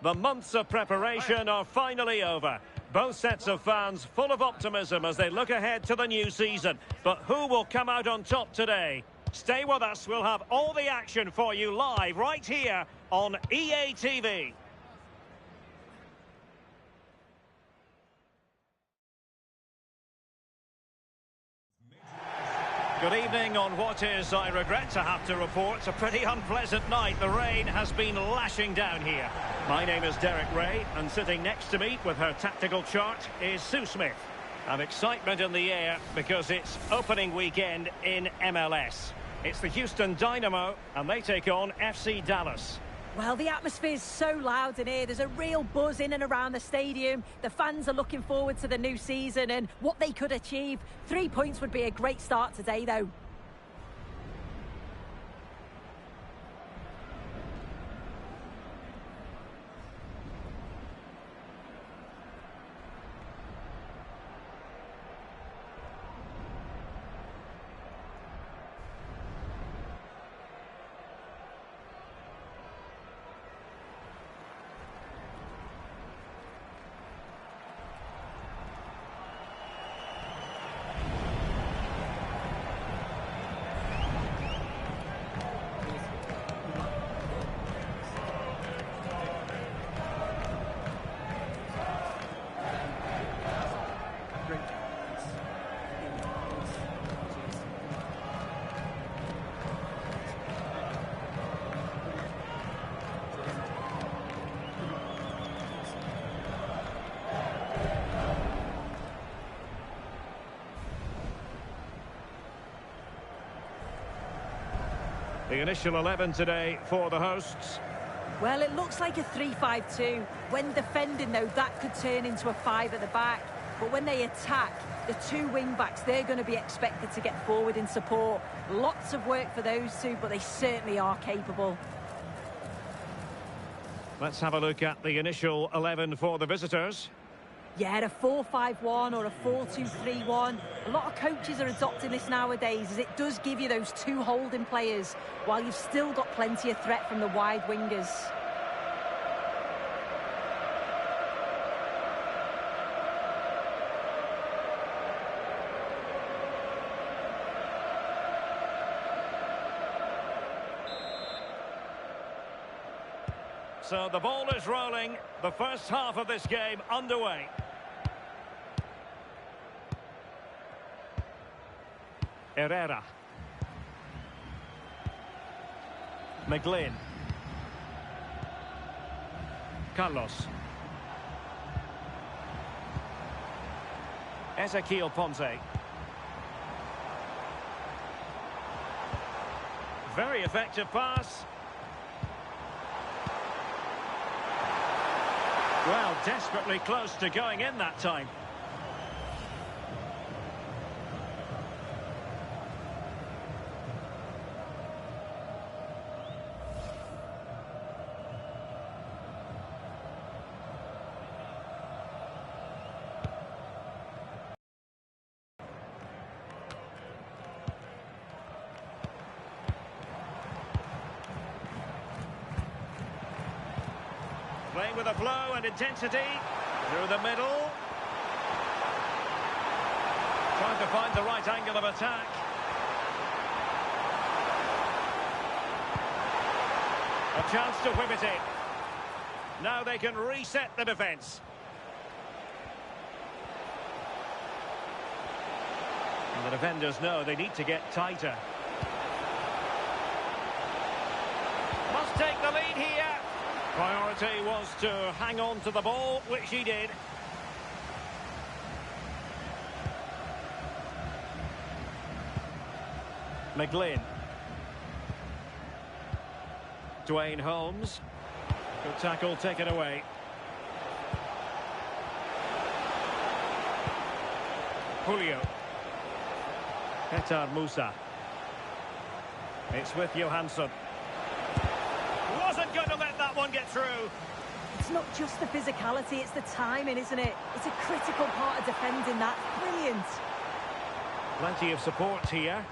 The months of preparation are finally over. Both sets of fans full of optimism as they look ahead to the new season. But who will come out on top today? Stay with us, we'll have all the action for you live right here on EA TV. Good evening on what is, I regret to have to report, a pretty unpleasant night. The rain has been lashing down here. My name is Derek Ray, and sitting next to me with her tactical chart is Sue Smith. And excitement in the air because it's opening weekend in MLS. It's the Houston Dynamo, and they take on FC Dallas. Well, the atmosphere is so loud in here. There's a real buzz in and around the stadium. The fans are looking forward to the new season and what they could achieve. 3 points would be a great start today, though. The initial 11 today for the hosts. Well, it looks like a 3-5-2. When defending, though, that could turn into a 5 at the back. But when they attack, the two wing-backs, they're going to be expected to get forward in support. Lots of work for those two, but they certainly are capable. Let's have a look at the initial 11 for the visitors. Yeah, a 4-5-1 or a 4-2-3-1. A lot of coaches are adopting this nowadays as it does give you those two holding players while you've still got plenty of threat from the wide wingers. So the ball is rolling. The first half of this game underway. Herrera. McGlynn. Carlos. Ezequiel Ponce. Very effective pass. Well, desperately close to going in that time. Playing with a flow and intensity through the middle. Trying to find the right angle of attack. A chance to whip it in. Now they can reset the defence. And the defenders know they need to get tighter. Must take the lead here. Priority was to hang on to the ball, which he did. McGlynn. Dwayne Holmes. Good tackle taken away. Julio. Petar Musa. It's with Johansson. Wasn't going to let that one get through. It's not just the physicality, it's the timing, isn't it? It's a critical part of defending that. Brilliant. Plenty of support here.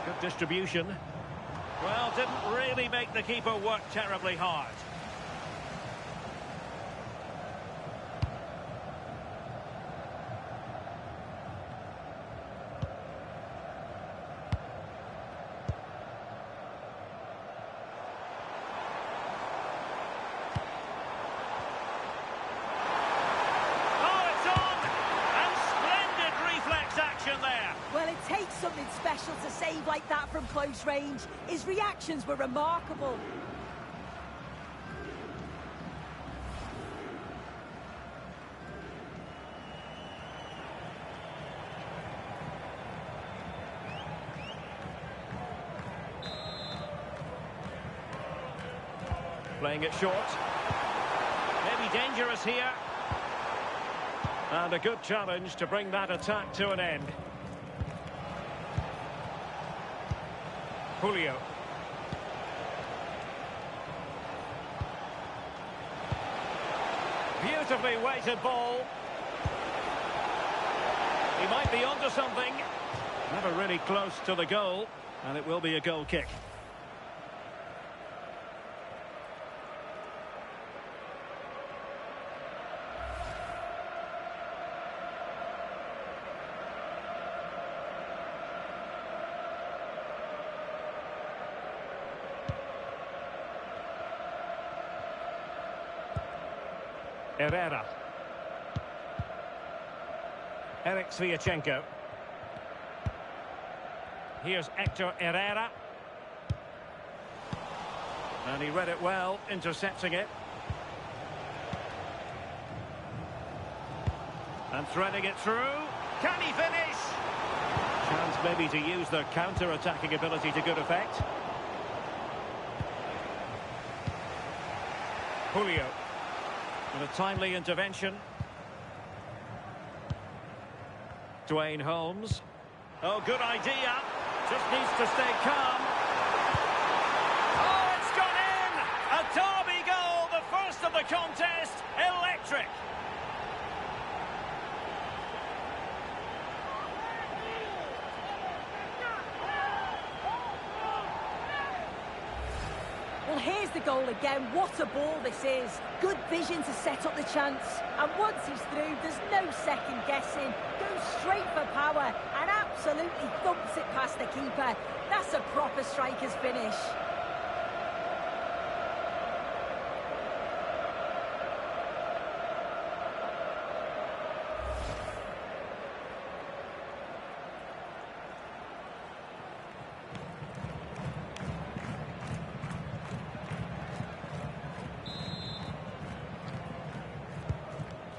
Good distribution. Well, didn't really make the keeper work terribly hard. special to save like that from close range. His reactions were remarkable. Playing it short. Maybe dangerous here. And a good challenge to bring that attack to an end. Julio. Beautifully weighted ball. He might be onto something. Never really close to the goal. And it will be a goal kick. Herrera. Eric Sviatchenko. Here's Hector Herrera. And he read it well, intercepting it. And threading it through. Can he finish? Chance maybe to use their counter-attacking ability to good effect. Julio. With a timely intervention. Dwayne Holmes. Oh, good idea. Just needs to stay calm. Oh, it's gone in! A derby goal, the first of the contest. Electric. Well, here's the goal again. What a ball this is. Good vision to set up the chance. And once he's through, there's no second guessing. Goes straight for power and absolutely thumps it past the keeper. That's a proper striker's finish.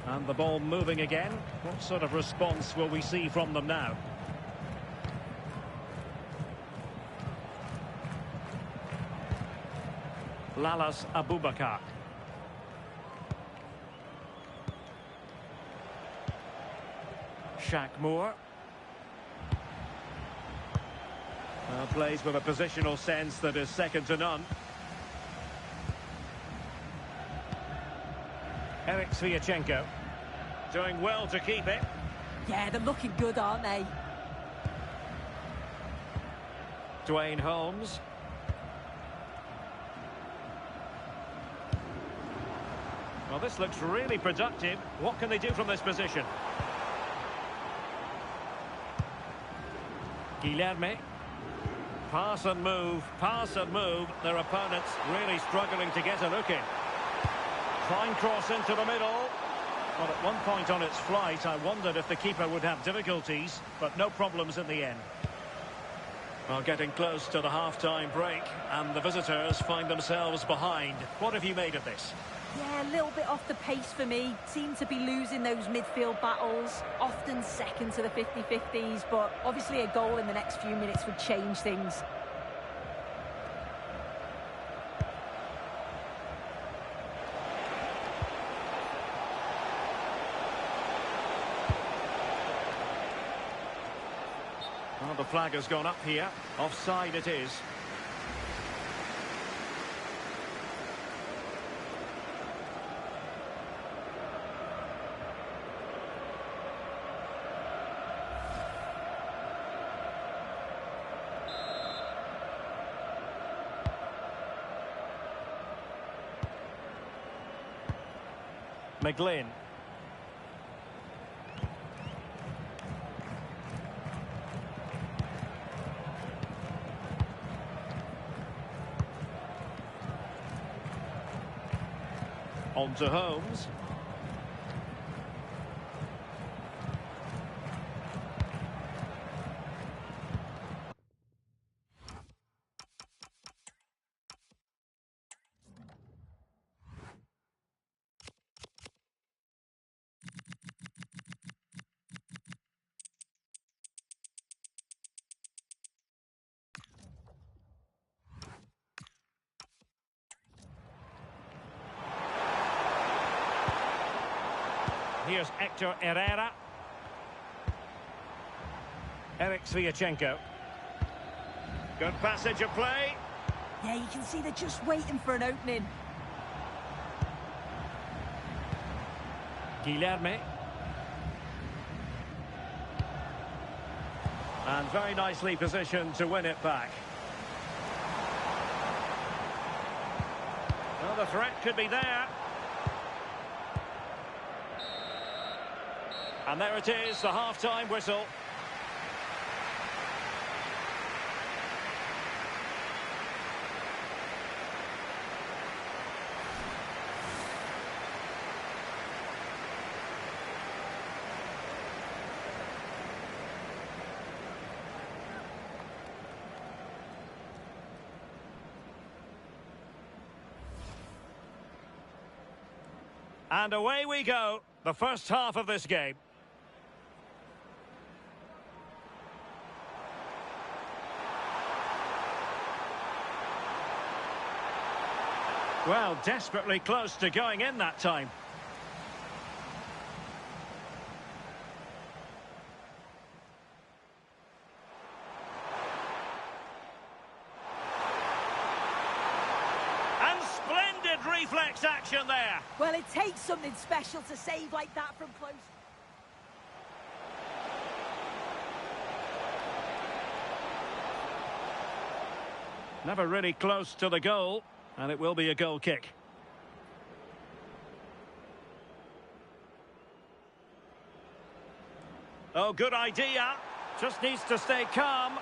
And the ball moving again. What sort of response will we see from them now? Lalas Abubakar. Shaq Moore. Plays with a positional sense that is second to none. Eric Sviatchenko. Doing well to keep it. Yeah, they're looking good, aren't they? Dwayne Holmes. Well, this looks really productive. What can they do from this position? Guilherme. Pass and move, pass and move. Their opponents really struggling to get a look in. Fine cross into the middle. Well, at one point on its flight, I wondered if the keeper would have difficulties, but no problems in the end. Well, getting close to the half-time break, and the visitors find themselves behind. What have you made of this? Yeah, a little bit off the pace for me. Seem to be losing those midfield battles, often second to the 50-50s, but obviously a goal in the next few minutes would change things. Well, the flag has gone up here. Offside it is. McGlynn. On to Holmes. Here's Hector Herrera. Eric Sviatchenko. Good passage of play. Yeah, you can see they're just waiting for an opening. Guilherme. And very nicely positioned to win it back. Well, the threat could be there. And there it is, the half-time whistle. And away we go, the first half of this game. Well, desperately close to going in that time. And splendid reflex action there. Well, it takes something special to save like that from close. Never really close to the goal, and it will be a goal kick. Oh, good idea. Just needs to stay calm.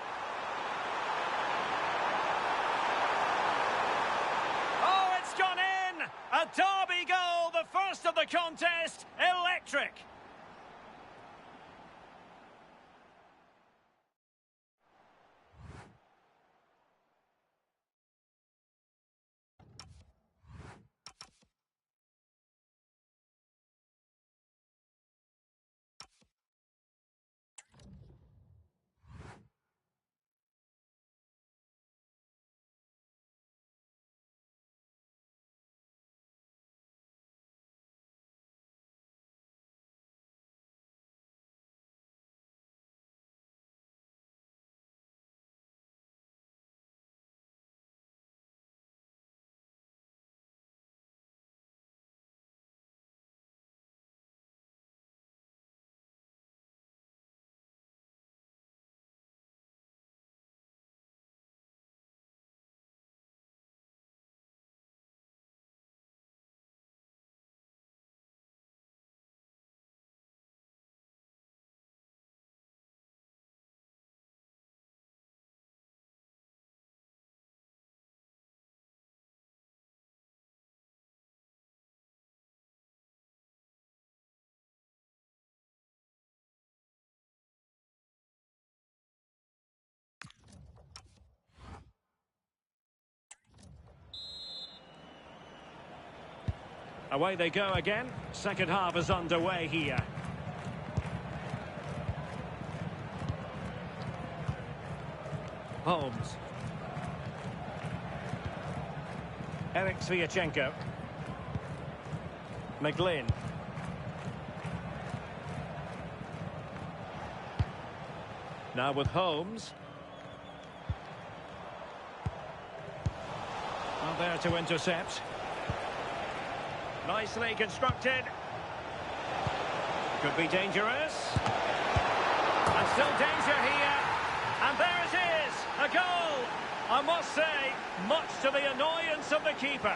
Oh, it's gone in! A derby goal, the first of the contest. Electric. Away they go again. Second half is underway here. Holmes. Eric Sviatchenko. McGlynn. Now with Holmes. Not there to intercept. Nicely constructed. Could be dangerous. And still danger here. And there it is, a goal. I must say, much to the annoyance of the keeper.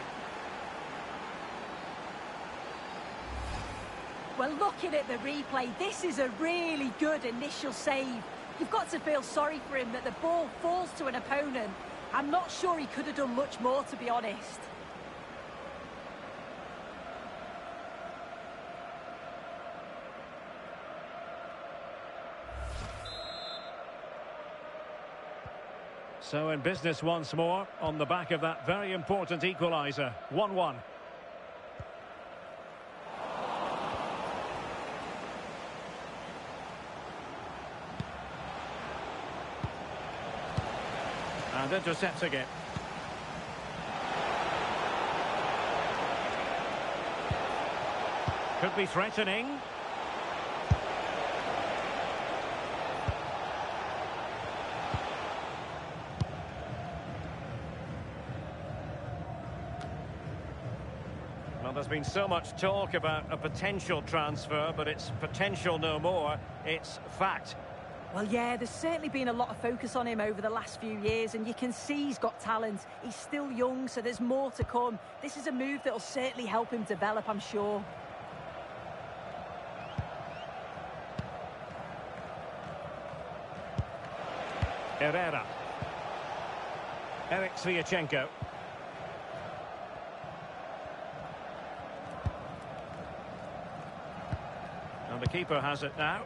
Well, looking at the replay, this is a really good initial save. You've got to feel sorry for him that the ball falls to an opponent. I'm not sure he could have done much more, to be honest. So in business once more, on the back of that very important equaliser. 1-1. And intercepts again. Could be threatening. been so much talk about a potential transfer, but it's potential no more. It's fact. Well, yeah, there's certainly been a lot of focus on him over the last few years, and you can see he's got talent. He's still young, so there's more to come. This is a move that will certainly help him develop, I'm sure. Herrera. Eric Sviatchenko. And the keeper has it now.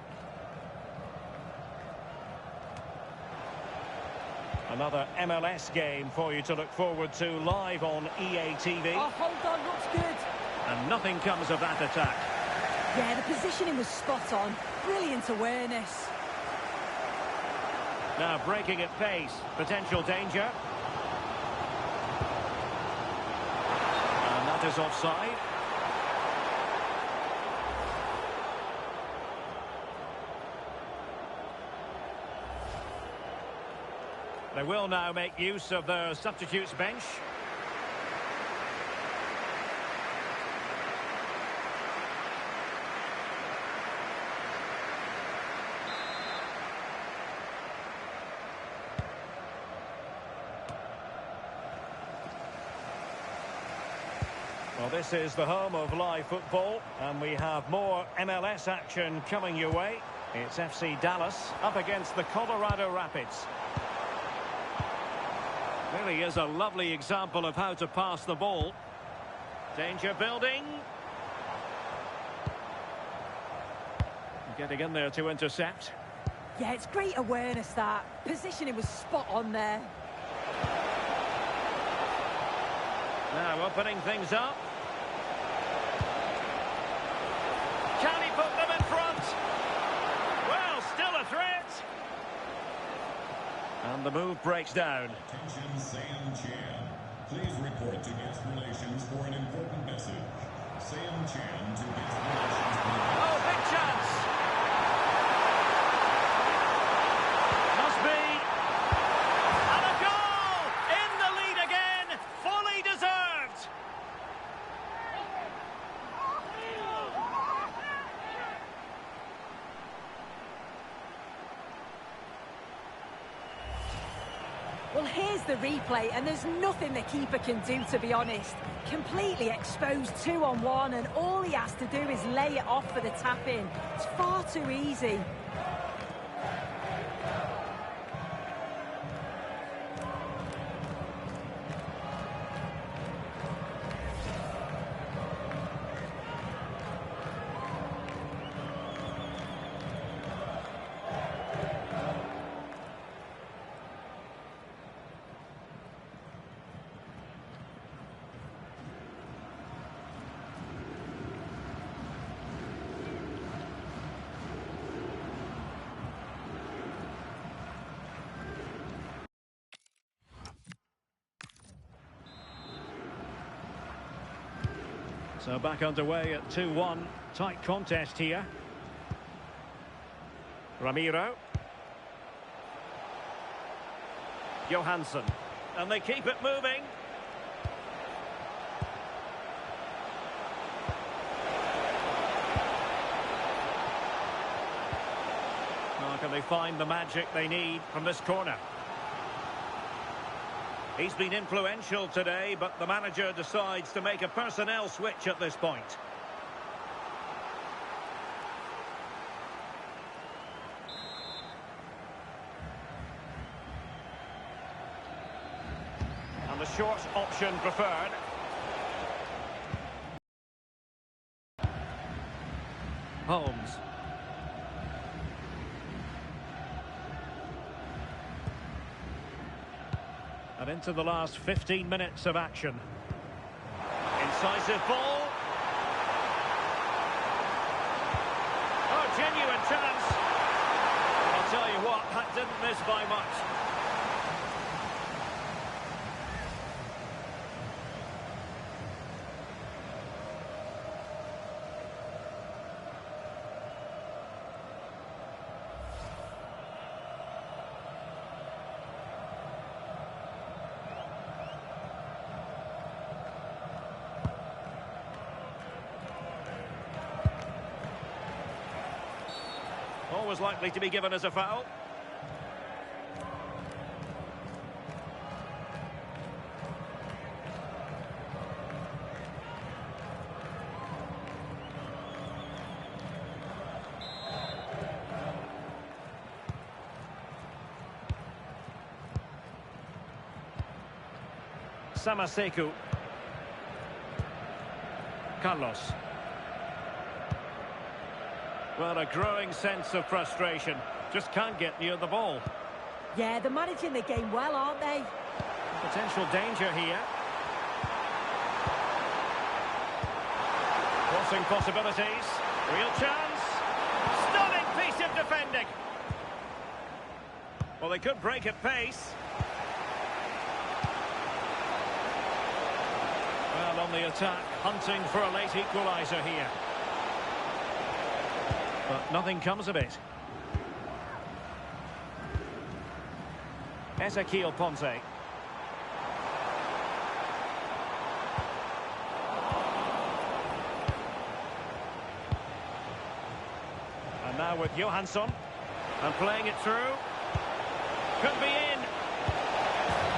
Another MLS game for you to look forward to live on EA TV. Oh, hold on, looks good. And nothing comes of that attack. Yeah, the positioning was spot on. Brilliant awareness. Now breaking at pace. Potential danger. And that is offside. They will now make use of their substitutes bench. Well, this is the home of live football, and we have more MLS action coming your way. It's FC Dallas up against the Colorado Rapids. Really is a lovely example of how to pass the ball. Danger building. Getting in there to intercept. Yeah, it's great awareness, that. Positioning was spot on there. Now opening things up. Can he put them in front? Well, still a threat. And the move breaks down. Attention, Sam Chan. Please report to guest relations for an important message. Sam Chan to guest relations. Oh, big chance. Must be. And a goal! In the lead again. Fully deserved. Well, here's the replay, and there's nothing the keeper can do, to be honest. Completely exposed 2-on-1, and all he has to do is lay it off for the tap-in. It's far too easy. So back underway at 2-1. Tight contest here. Ramiro. Johansson. And they keep it moving. Now can they find the magic they need from this corner? He's been influential today, but the manager decides to make a personnel switch at this point. And the short option preferred. Holmes. And into the last 15 minutes of action. Incisive ball. Oh, genuine chance. I'll tell you what, that didn't miss by much. Always likely to be given as a foul. Samaseku. Carlos. Well, a growing sense of frustration. Just can't get near the ball. Yeah, they're managing the game well, aren't they? Potential danger here. Crossing possibilities. Real chance. Stunning piece of defending. Well, they could break at pace. Well, on the attack, hunting for a late equaliser here. But nothing comes of it. Ezequiel Ponce. And now with Johansson. And playing it through. Could be in.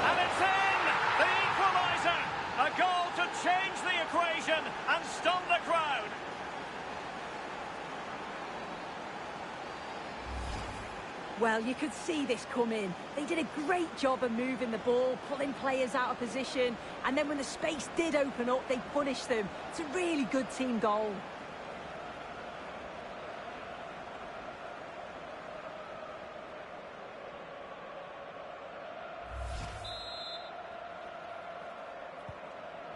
And it's in! The equaliser! A goal to change the equation and stun the crowd. Well, you could see this coming. They did a great job of moving the ball, pulling players out of position, and then when the space did open up, they punished them. It's a really good team goal.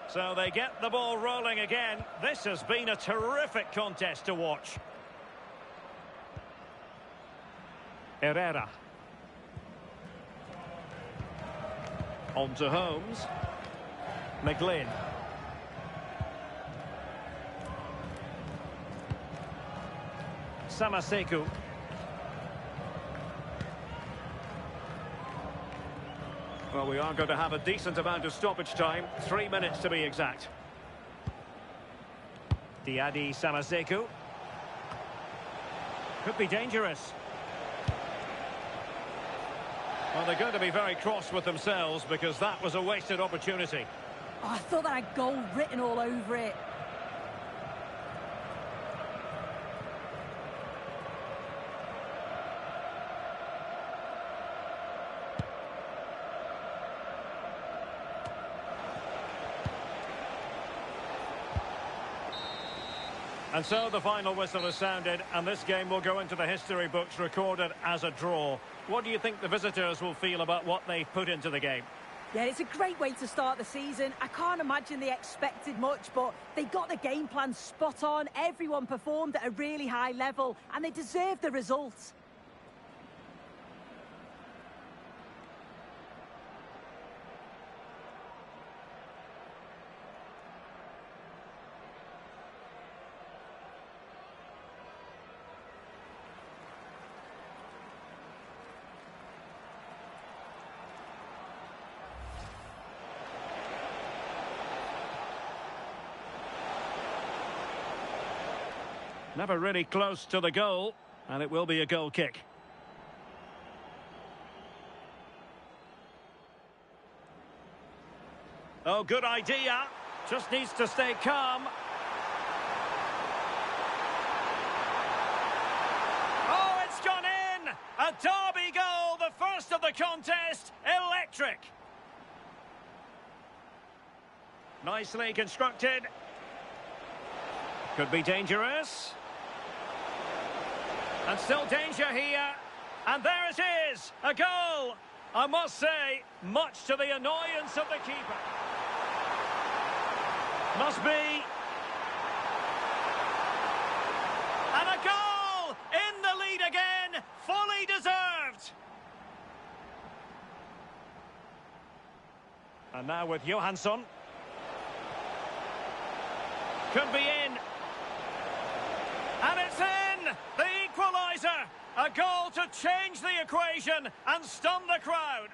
So they get the ball rolling again. This has been a terrific contest to watch. Herrera. On to Holmes. McGlynn. Samaseku. Well, we are going to have a decent amount of stoppage time. 3 minutes to be exact. Diadi Samaseku. Could be dangerous. Well, they're going to be very cross with themselves because that was a wasted opportunity. Oh, I thought that had goal written all over it. And so the final whistle has sounded, and this game will go into the history books recorded as a draw. What do you think the visitors will feel about what they've put into the game? Yeah, it's a great way to start the season. I can't imagine they expected much, but they got the game plan spot on. Everyone performed at a really high level, and they deserve the results. Never really close to the goal, and it will be a goal kick. Oh, good idea. Just needs to stay calm. Oh, it's gone in! A derby goal, the first of the contest. Electric. Nicely constructed. Could be dangerous. And still danger here. And there it is, a goal. I must say, much to the annoyance of the keeper. Must be. And a goal! In the lead again, fully deserved. And now with Johansson. Could be in. And it's in! The equaliser! A goal to change the equation and stun the crowd.